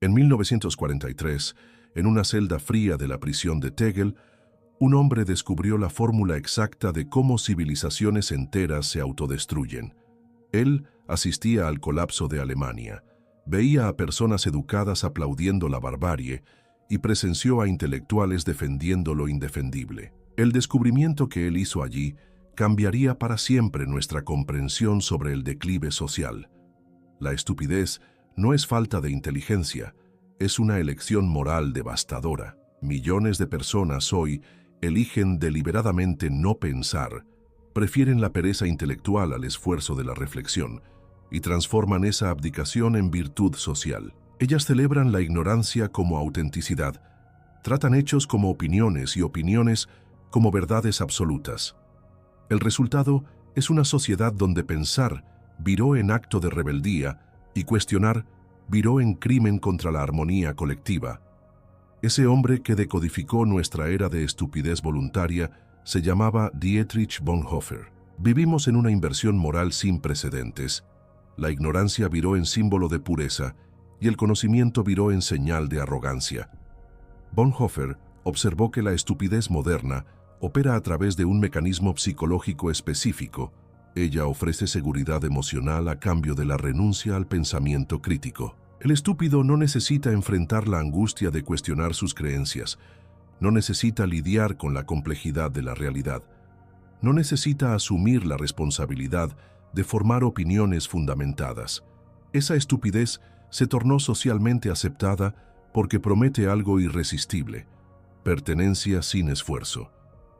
En 1943, en una celda fría de la prisión de Tegel, un hombre descubrió la fórmula exacta de cómo civilizaciones enteras se autodestruyen. Él asistía al colapso de Alemania, veía a personas educadas aplaudiendo la barbarie y presenció a intelectuales defendiendo lo indefendible. El descubrimiento que él hizo allí cambiaría para siempre nuestra comprensión sobre el declive social. La estupidez no es falta de inteligencia, es una elección moral devastadora. Millones de personas hoy eligen deliberadamente no pensar, prefieren la pereza intelectual al esfuerzo de la reflexión y transforman esa abdicación en virtud social. Ellas celebran la ignorancia como autenticidad, tratan hechos como opiniones y opiniones como verdades absolutas. El resultado es una sociedad donde pensar viró en acto de rebeldía y cuestionar viró en crimen contra la armonía colectiva. Ese hombre que decodificó nuestra era de estupidez voluntaria se llamaba Dietrich Bonhoeffer. Vivimos en una inversión moral sin precedentes. La ignorancia viró en símbolo de pureza y el conocimiento viró en señal de arrogancia. Bonhoeffer observó que la estupidez moderna opera a través de un mecanismo psicológico específico. Ella ofrece seguridad emocional a cambio de la renuncia al pensamiento crítico. El estúpido no necesita enfrentar la angustia de cuestionar sus creencias, no necesita lidiar con la complejidad de la realidad, no necesita asumir la responsabilidad de formar opiniones fundamentadas. Esa estupidez se tornó socialmente aceptada porque promete algo irresistible: pertenencia sin esfuerzo.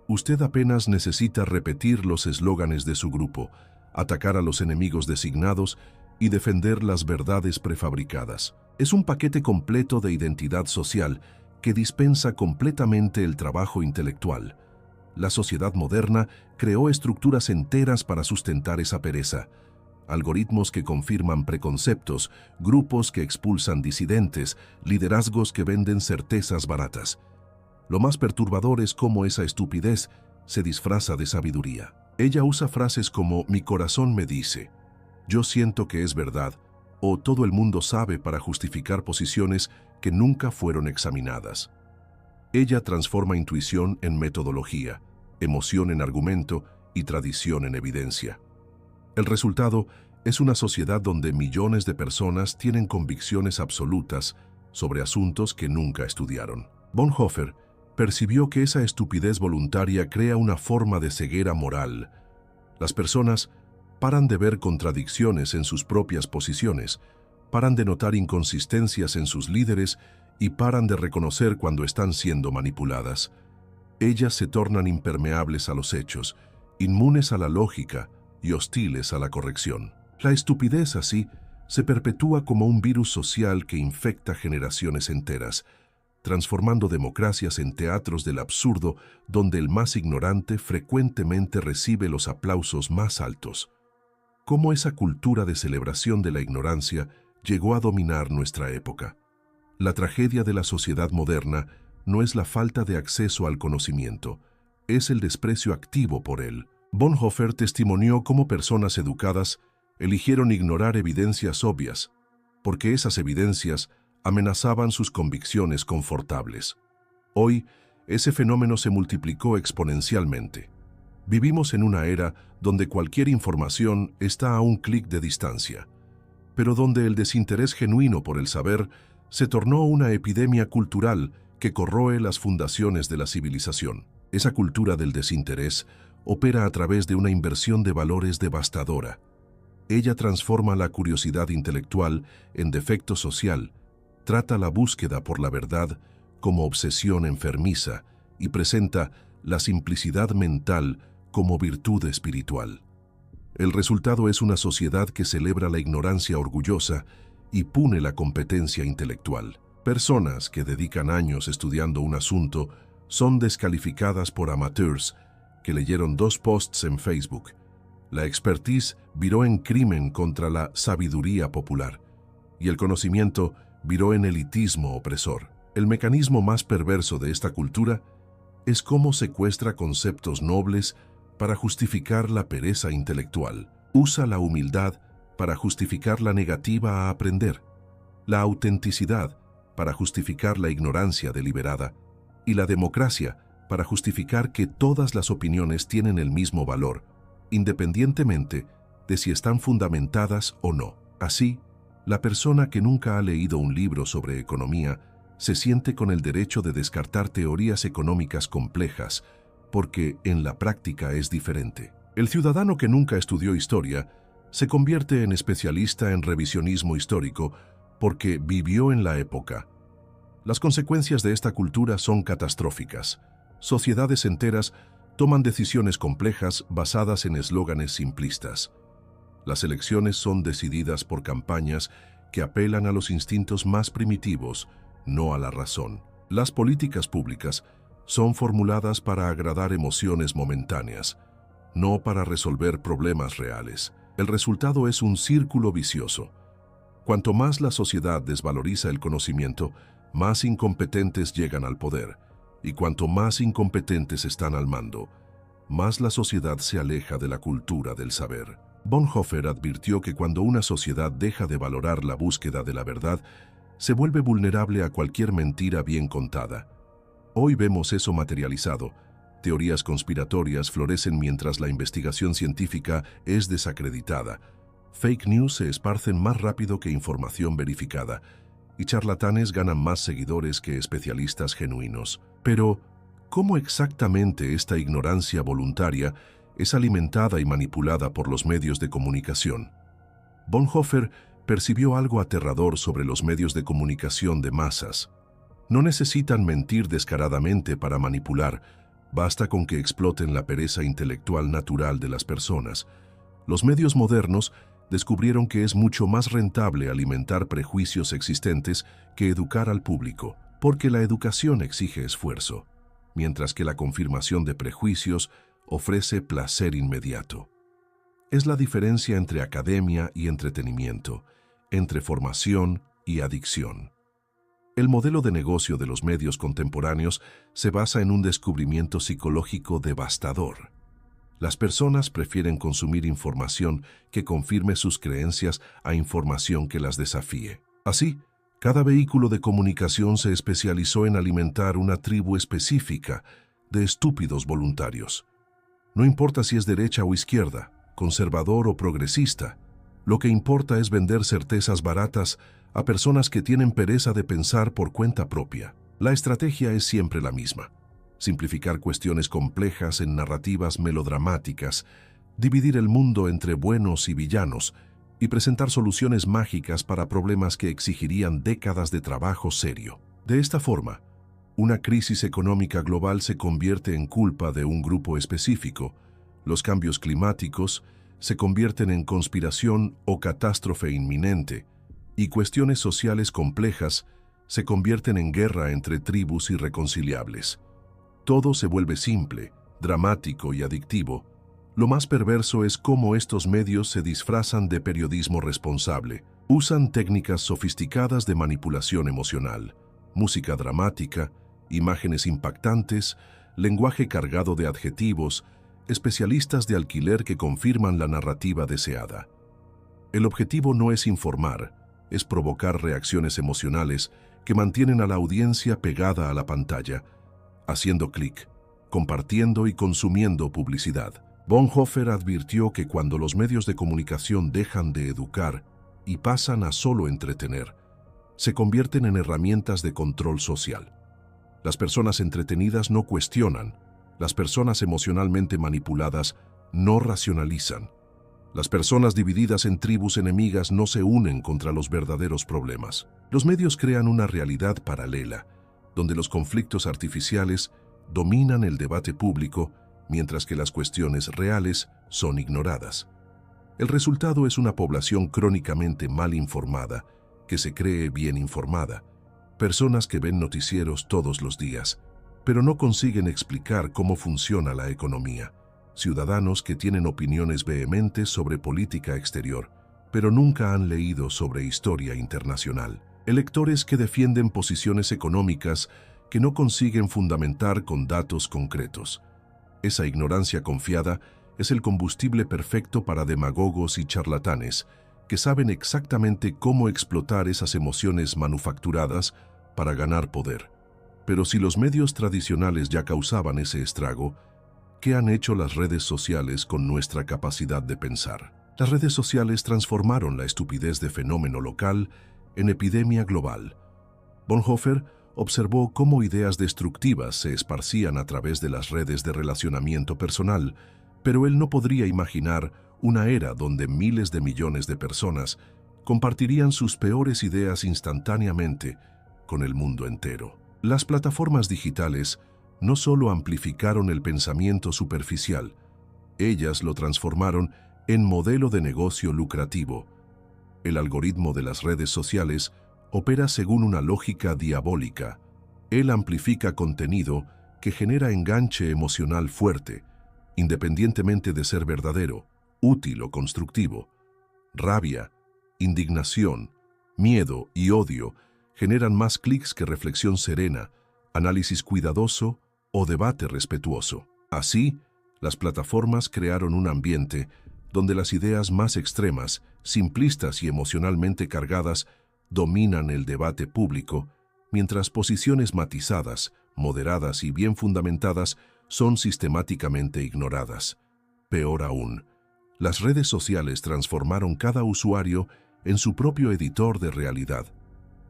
Usted apenas necesita repetir los eslóganes de su grupo, atacar a los enemigos designados y defender las verdades prefabricadas. Es un paquete completo de identidad social que dispensa completamente el trabajo intelectual. La sociedad moderna creó estructuras enteras para sustentar esa pereza. Algoritmos que confirman preconceptos, grupos que expulsan disidentes, liderazgos que venden certezas baratas. Lo más perturbador es cómo esa estupidez se disfraza de sabiduría. Ella usa frases como «mi corazón me dice», «yo siento que es verdad» o «todo el mundo sabe» para justificar posiciones que nunca fueron examinadas. Ella transforma intuición en metodología, emoción en argumento y tradición en evidencia. El resultado es una sociedad donde millones de personas tienen convicciones absolutas sobre asuntos que nunca estudiaron. Bonhoeffer percibió que esa estupidez voluntaria crea una forma de ceguera moral. Las personas paran de ver contradicciones en sus propias posiciones, paran de notar inconsistencias en sus líderes y paran de reconocer cuando están siendo manipuladas. Ellas se tornan impermeables a los hechos, inmunes a la lógica y hostiles a la corrección. La estupidez, así, se perpetúa como un virus social que infecta generaciones enteras, transformando democracias en teatros del absurdo donde el más ignorante frecuentemente recibe los aplausos más altos. ¿Cómo esa cultura de celebración de la ignorancia llegó a dominar nuestra época? La tragedia de la sociedad moderna no es la falta de acceso al conocimiento, es el desprecio activo por él. Bonhoeffer testimonió cómo personas educadas eligieron ignorar evidencias obvias, porque esas evidencias amenazaban sus convicciones confortables. Hoy, ese fenómeno se multiplicó exponencialmente. Vivimos en una era donde cualquier información está a un clic de distancia, pero donde el desinterés genuino por el saber se tornó una epidemia cultural que corroe las fundaciones de la civilización. Esa cultura del desinterés opera a través de una inversión de valores devastadora. Ella transforma la curiosidad intelectual en defecto social, trata la búsqueda por la verdad como obsesión enfermiza y presenta la simplicidad mental como virtud espiritual. El resultado es una sociedad que celebra la ignorancia orgullosa y pune la competencia intelectual. Personas que dedican años estudiando un asunto son descalificadas por amateurs que leyeron 2 posts en Facebook. La expertise viró en crimen contra la sabiduría popular y el conocimiento viró en elitismo opresor. El mecanismo más perverso de esta cultura es cómo secuestra conceptos nobles para justificar la pereza intelectual. Usa la humildad para justificar la negativa a aprender, la autenticidad para justificar la ignorancia deliberada, y la democracia para justificar que todas las opiniones tienen el mismo valor, independientemente de si están fundamentadas o no. Así, la persona que nunca ha leído un libro sobre economía se siente con el derecho de descartar teorías económicas complejas, porque en la práctica es diferente. El ciudadano que nunca estudió historia se convierte en especialista en revisionismo histórico porque vivió en la época. Las consecuencias de esta cultura son catastróficas. Sociedades enteras toman decisiones complejas basadas en eslóganes simplistas. Las elecciones son decididas por campañas que apelan a los instintos más primitivos, no a la razón. Las políticas públicas son formuladas para agradar emociones momentáneas, no para resolver problemas reales. El resultado es un círculo vicioso. Cuanto más la sociedad desvaloriza el conocimiento, más incompetentes llegan al poder, y cuanto más incompetentes están al mando, más la sociedad se aleja de la cultura del saber. Bonhoeffer advirtió que cuando una sociedad deja de valorar la búsqueda de la verdad, se vuelve vulnerable a cualquier mentira bien contada. Hoy vemos eso materializado. Teorías conspiratorias florecen mientras la investigación científica es desacreditada. Fake news se esparcen más rápido que información verificada, y charlatanes ganan más seguidores que especialistas genuinos. Pero, ¿cómo exactamente esta ignorancia voluntaria es alimentada y manipulada por los medios de comunicación? Bonhoeffer percibió algo aterrador sobre los medios de comunicación de masas. No necesitan mentir descaradamente para manipular, basta con que exploten la pereza intelectual natural de las personas. Los medios modernos descubrieron que es mucho más rentable alimentar prejuicios existentes que educar al público, porque la educación exige esfuerzo, mientras que la confirmación de prejuicios ofrece placer inmediato. Es la diferencia entre academia y entretenimiento, entre formación y adicción. El modelo de negocio de los medios contemporáneos se basa en un descubrimiento psicológico devastador. Las personas prefieren consumir información que confirme sus creencias a información que las desafíe. Así, cada vehículo de comunicación se especializó en alimentar una tribu específica de estúpidos voluntarios. No importa si es derecha o izquierda, conservador o progresista, lo que importa es vender certezas baratas a personas que tienen pereza de pensar por cuenta propia. La estrategia es siempre la misma: simplificar cuestiones complejas en narrativas melodramáticas, dividir el mundo entre buenos y villanos y presentar soluciones mágicas para problemas que exigirían décadas de trabajo serio. De esta forma, una crisis económica global se convierte en culpa de un grupo específico, los cambios climáticos se convierten en conspiración o catástrofe inminente, y cuestiones sociales complejas se convierten en guerra entre tribus irreconciliables. Todo se vuelve simple, dramático y adictivo. Lo más perverso es cómo estos medios se disfrazan de periodismo responsable. Usan técnicas sofisticadas de manipulación emocional, música dramática, imágenes impactantes, lenguaje cargado de adjetivos, especialistas de alquiler que confirman la narrativa deseada. El objetivo no es informar, es provocar reacciones emocionales que mantienen a la audiencia pegada a la pantalla, haciendo clic, compartiendo y consumiendo publicidad. Bonhoeffer advirtió que cuando los medios de comunicación dejan de educar y pasan a solo entretener, se convierten en herramientas de control social. Las personas entretenidas no cuestionan, las personas emocionalmente manipuladas no racionalizan. Las personas divididas en tribus enemigas no se unen contra los verdaderos problemas. Los medios crean una realidad paralela, donde los conflictos artificiales dominan el debate público, mientras que las cuestiones reales son ignoradas. El resultado es una población crónicamente mal informada, que se cree bien informada, personas que ven noticieros todos los días, pero no consiguen explicar cómo funciona la economía, ciudadanos que tienen opiniones vehementes sobre política exterior, pero nunca han leído sobre historia internacional, electores que defienden posiciones económicas que no consiguen fundamentar con datos concretos. Esa ignorancia confiada es el combustible perfecto para demagogos y charlatanes que saben exactamente cómo explotar esas emociones manufacturadas para ganar poder. Pero si los medios tradicionales ya causaban ese estrago, ¿qué han hecho las redes sociales con nuestra capacidad de pensar? Las redes sociales transformaron la estupidez de fenómeno local en epidemia global. Bonhoeffer observó cómo ideas destructivas se esparcían a través de las redes de relacionamiento personal, pero él no podría imaginar una era donde miles de millones de personas compartirían sus peores ideas instantáneamente con el mundo entero. Las plataformas digitales no solo amplificaron el pensamiento superficial, ellas lo transformaron en modelo de negocio lucrativo. El algoritmo de las redes sociales opera según una lógica diabólica. Él amplifica contenido que genera enganche emocional fuerte, independientemente de ser verdadero, útil o constructivo. Rabia, indignación, miedo y odio generan más clics que reflexión serena, análisis cuidadoso o debate respetuoso. Así, las plataformas crearon un ambiente donde las ideas más extremas, simplistas y emocionalmente cargadas dominan el debate público, mientras posiciones matizadas, moderadas y bien fundamentadas son sistemáticamente ignoradas. Peor aún, las redes sociales transformaron cada usuario en su propio editor de realidad.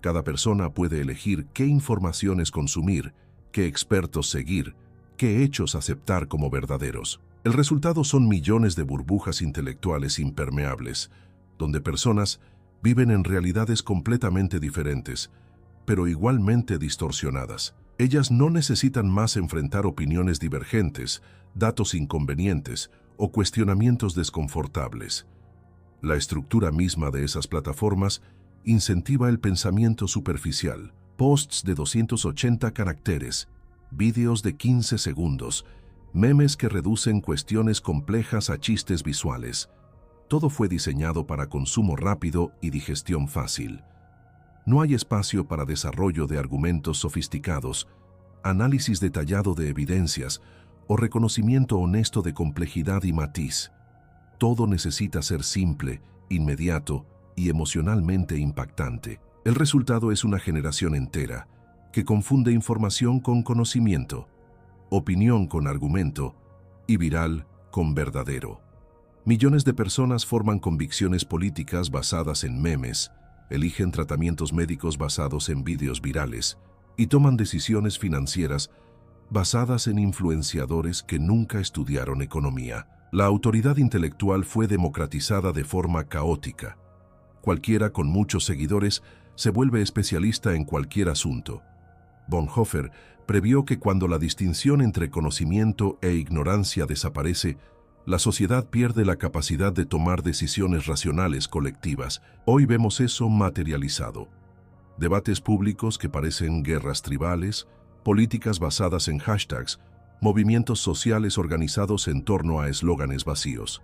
Cada persona puede elegir qué informaciones consumir, qué expertos seguir, qué hechos aceptar como verdaderos. El resultado son millones de burbujas intelectuales impermeables, donde personas viven en realidades completamente diferentes, pero igualmente distorsionadas. Ellas no necesitan más enfrentar opiniones divergentes, datos inconvenientes o cuestionamientos desconfortables. La estructura misma de esas plataformas incentiva el pensamiento superficial. Posts de 280 caracteres, vídeos de 15 segundos, memes que reducen cuestiones complejas a chistes visuales. Todo fue diseñado para consumo rápido y digestión fácil. No hay espacio para desarrollo de argumentos sofisticados, análisis detallado de evidencias o reconocimiento honesto de complejidad y matiz. Todo necesita ser simple, inmediato y emocionalmente impactante. El resultado es una generación entera que confunde información con conocimiento, opinión con argumento y viral con verdadero. Millones de personas forman convicciones políticas basadas en memes, eligen tratamientos médicos basados en vídeos virales y toman decisiones financieras basadas en influenciadores que nunca estudiaron economía. La autoridad intelectual fue democratizada de forma caótica. Cualquiera con muchos seguidores se vuelve especialista en cualquier asunto. Bonhoeffer previó que cuando la distinción entre conocimiento e ignorancia desaparece, la sociedad pierde la capacidad de tomar decisiones racionales colectivas. Hoy vemos eso materializado. Debates públicos que parecen guerras tribales, políticas basadas en hashtags, movimientos sociales organizados en torno a eslóganes vacíos.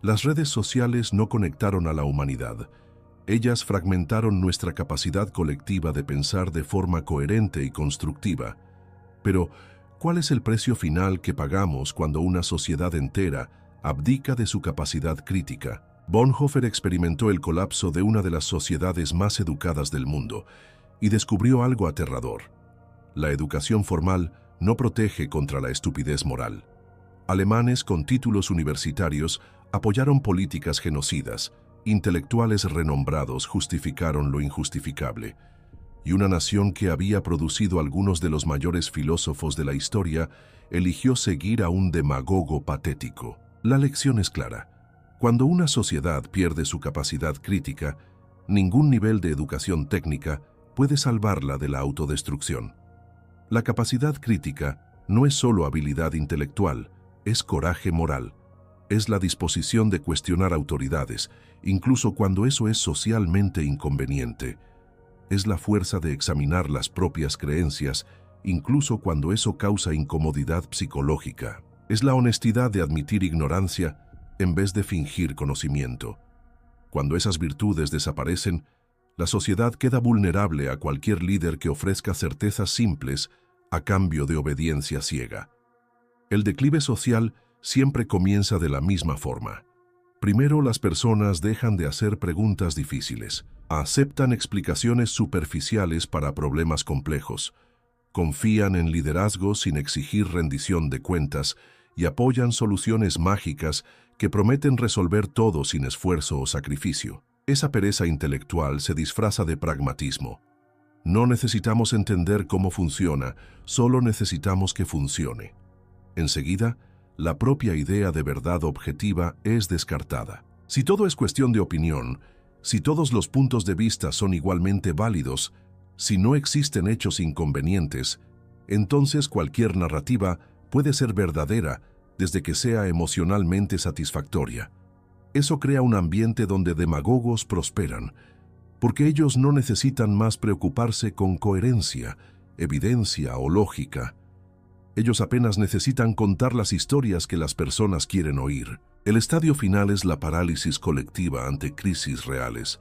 Las redes sociales no conectaron a la humanidad. Ellas fragmentaron nuestra capacidad colectiva de pensar de forma coherente y constructiva. Pero, ¿cuál es el precio final que pagamos cuando una sociedad entera abdica de su capacidad crítica? Bonhoeffer experimentó el colapso de una de las sociedades más educadas del mundo y descubrió algo aterrador. La educación formal no protege contra la estupidez moral. Alemanes con títulos universitarios apoyaron políticas genocidas, intelectuales renombrados justificaron lo injustificable, y una nación que había producido algunos de los mayores filósofos de la historia eligió seguir a un demagogo patético. La lección es clara. Cuando una sociedad pierde su capacidad crítica, ningún nivel de educación técnica puede salvarla de la autodestrucción. La capacidad crítica no es solo habilidad intelectual, es coraje moral. Es la disposición de cuestionar autoridades, incluso cuando eso es socialmente inconveniente. Es la fuerza de examinar las propias creencias, incluso cuando eso causa incomodidad psicológica. Es la honestidad de admitir ignorancia en vez de fingir conocimiento. Cuando esas virtudes desaparecen, la sociedad queda vulnerable a cualquier líder que ofrezca certezas simples a cambio de obediencia ciega. El declive social siempre comienza de la misma forma. Primero, las personas dejan de hacer preguntas difíciles. Aceptan explicaciones superficiales para problemas complejos, confían en liderazgo sin exigir rendición de cuentas y apoyan soluciones mágicas que prometen resolver todo sin esfuerzo o sacrificio. Esa pereza intelectual se disfraza de pragmatismo. No necesitamos entender cómo funciona, solo necesitamos que funcione. Enseguida, la propia idea de verdad objetiva es descartada. Si todo es cuestión de opinión, si todos los puntos de vista son igualmente válidos, si no existen hechos inconvenientes, entonces cualquier narrativa puede ser verdadera desde que sea emocionalmente satisfactoria. Eso crea un ambiente donde demagogos prosperan, porque ellos no necesitan más preocuparse con coherencia, evidencia o lógica. Ellos apenas necesitan contar las historias que las personas quieren oír. El estadio final es la parálisis colectiva ante crisis reales,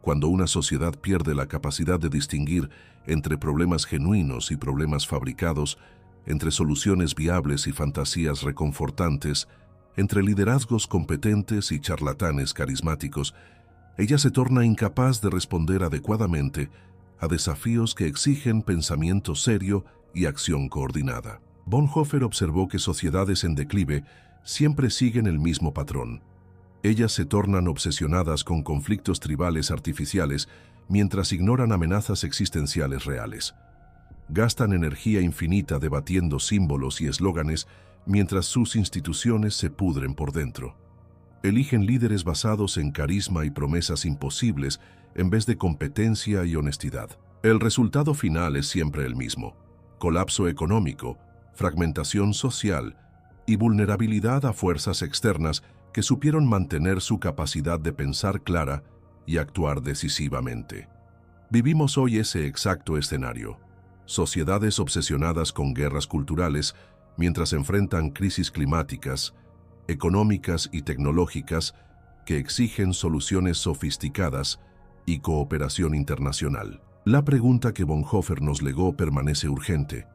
cuando una sociedad pierde la capacidad de distinguir entre problemas genuinos y problemas fabricados, entre soluciones viables y fantasías reconfortantes, entre liderazgos competentes y charlatanes carismáticos. Ella se torna incapaz de responder adecuadamente a desafíos que exigen pensamiento serio y acción coordinada. Bonhoeffer observó que sociedades en declive siempre siguen el mismo patrón. Ellas se tornan obsesionadas con conflictos tribales artificiales mientras ignoran amenazas existenciales reales. Gastan energía infinita debatiendo símbolos y eslóganes mientras sus instituciones se pudren por dentro. Eligen líderes basados en carisma y promesas imposibles en vez de competencia y honestidad. El resultado final es siempre el mismo: colapso económico, fragmentación social y vulnerabilidad a fuerzas externas que supieron mantener su capacidad de pensar clara y actuar decisivamente. Vivimos hoy ese exacto escenario. Sociedades obsesionadas con guerras culturales mientras enfrentan crisis climáticas, económicas y tecnológicas que exigen soluciones sofisticadas y cooperación internacional. La pregunta que Bonhoeffer nos legó permanece urgente.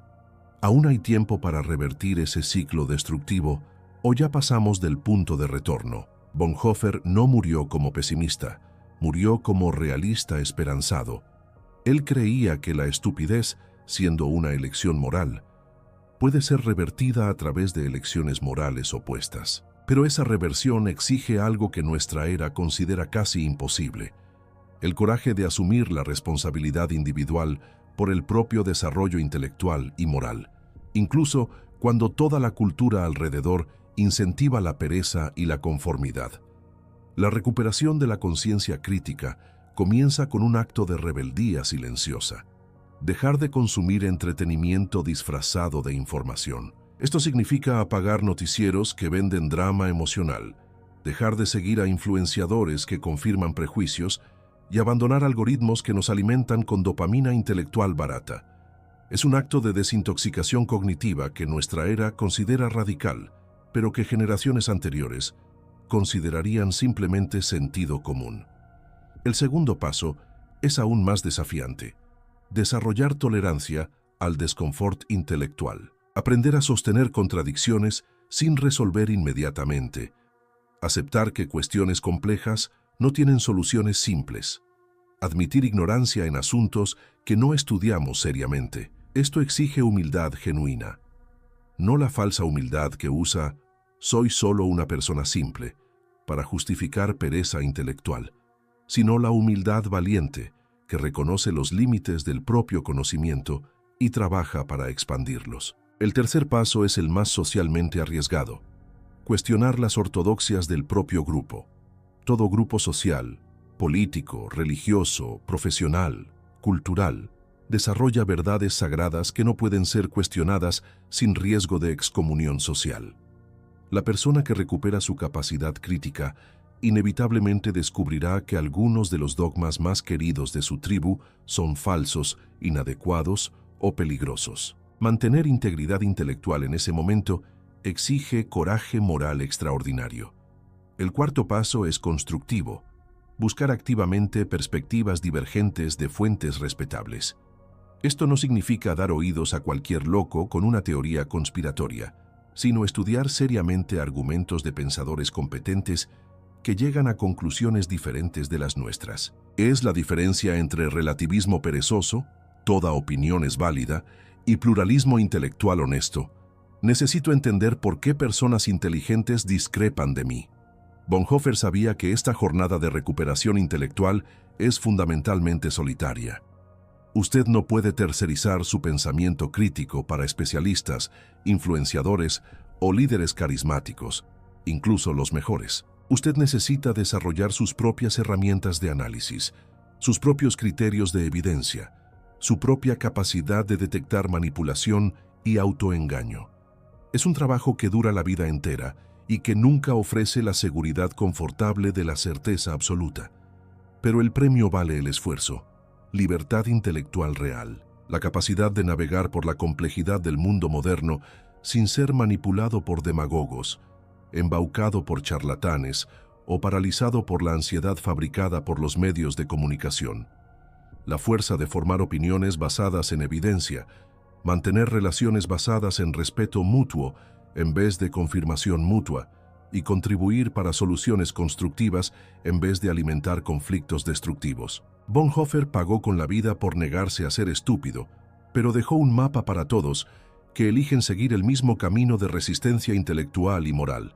¿Aún hay tiempo para revertir ese ciclo destructivo o ya pasamos del punto de retorno? Bonhoeffer no murió como pesimista, murió como realista esperanzado. Él creía que la estupidez, siendo una elección moral, puede ser revertida a través de elecciones morales opuestas. Pero esa reversión exige algo que nuestra era considera casi imposible: el coraje de asumir la responsabilidad individual por el propio desarrollo intelectual y moral, incluso cuando toda la cultura alrededor incentiva la pereza y la conformidad. La recuperación de la conciencia crítica comienza con un acto de rebeldía silenciosa: dejar de consumir entretenimiento disfrazado de información. Esto significa apagar noticieros que venden drama emocional, dejar de seguir a influenciadores que confirman prejuicios y abandonar algoritmos que nos alimentan con dopamina intelectual barata. Es un acto de desintoxicación cognitiva que nuestra era considera radical, pero que generaciones anteriores considerarían simplemente sentido común. El segundo paso es aún más desafiante: desarrollar tolerancia al desconfort intelectual. Aprender a sostener contradicciones sin resolver inmediatamente. Aceptar que cuestiones complejas no tienen soluciones simples. Admitir ignorancia en asuntos que no estudiamos seriamente. Esto exige humildad genuina. No la falsa humildad que usa «soy solo una persona simple» para justificar pereza intelectual, sino la humildad valiente que reconoce los límites del propio conocimiento y trabaja para expandirlos. El tercer paso es el más socialmente arriesgado: cuestionar las ortodoxias del propio grupo. Todo grupo social, político, religioso, profesional, cultural, desarrolla verdades sagradas que no pueden ser cuestionadas sin riesgo de excomunión social. La persona que recupera su capacidad crítica inevitablemente descubrirá que algunos de los dogmas más queridos de su tribu son falsos, inadecuados o peligrosos. Mantener integridad intelectual en ese momento exige coraje moral extraordinario. El cuarto paso es constructivo: buscar activamente perspectivas divergentes de fuentes respetables. Esto no significa dar oídos a cualquier loco con una teoría conspiratoria, sino estudiar seriamente argumentos de pensadores competentes que llegan a conclusiones diferentes de las nuestras. Es la diferencia entre relativismo perezoso, toda opinión es válida, y pluralismo intelectual honesto. Necesito entender por qué personas inteligentes discrepan de mí. Bonhoeffer sabía que esta jornada de recuperación intelectual es fundamentalmente solitaria. Usted no puede tercerizar su pensamiento crítico para especialistas, influenciadores o líderes carismáticos, incluso los mejores. Usted necesita desarrollar sus propias herramientas de análisis, sus propios criterios de evidencia, su propia capacidad de detectar manipulación y autoengaño. Es un trabajo que dura la vida entera y que nunca ofrece la seguridad confortable de la certeza absoluta. Pero el premio vale el esfuerzo. Libertad intelectual real, la capacidad de navegar por la complejidad del mundo moderno sin ser manipulado por demagogos, embaucado por charlatanes o paralizado por la ansiedad fabricada por los medios de comunicación. La fuerza de formar opiniones basadas en evidencia, mantener relaciones basadas en respeto mutuo en vez de confirmación mutua, y contribuir para soluciones constructivas en vez de alimentar conflictos destructivos. Bonhoeffer pagó con la vida por negarse a ser estúpido, pero dejó un mapa para todos que eligen seguir el mismo camino de resistencia intelectual y moral.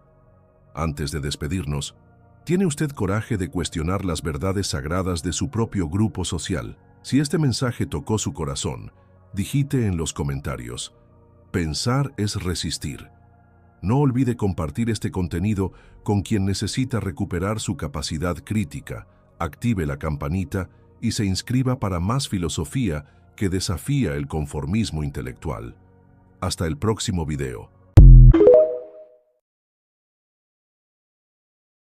Antes de despedirnos, ¿tiene usted coraje de cuestionar las verdades sagradas de su propio grupo social? Si este mensaje tocó su corazón, digite en los comentarios: pensar es resistir. No olvide compartir este contenido con quien necesita recuperar su capacidad crítica, active la campanita y se inscriba para más filosofía que desafía el conformismo intelectual. Hasta el próximo video.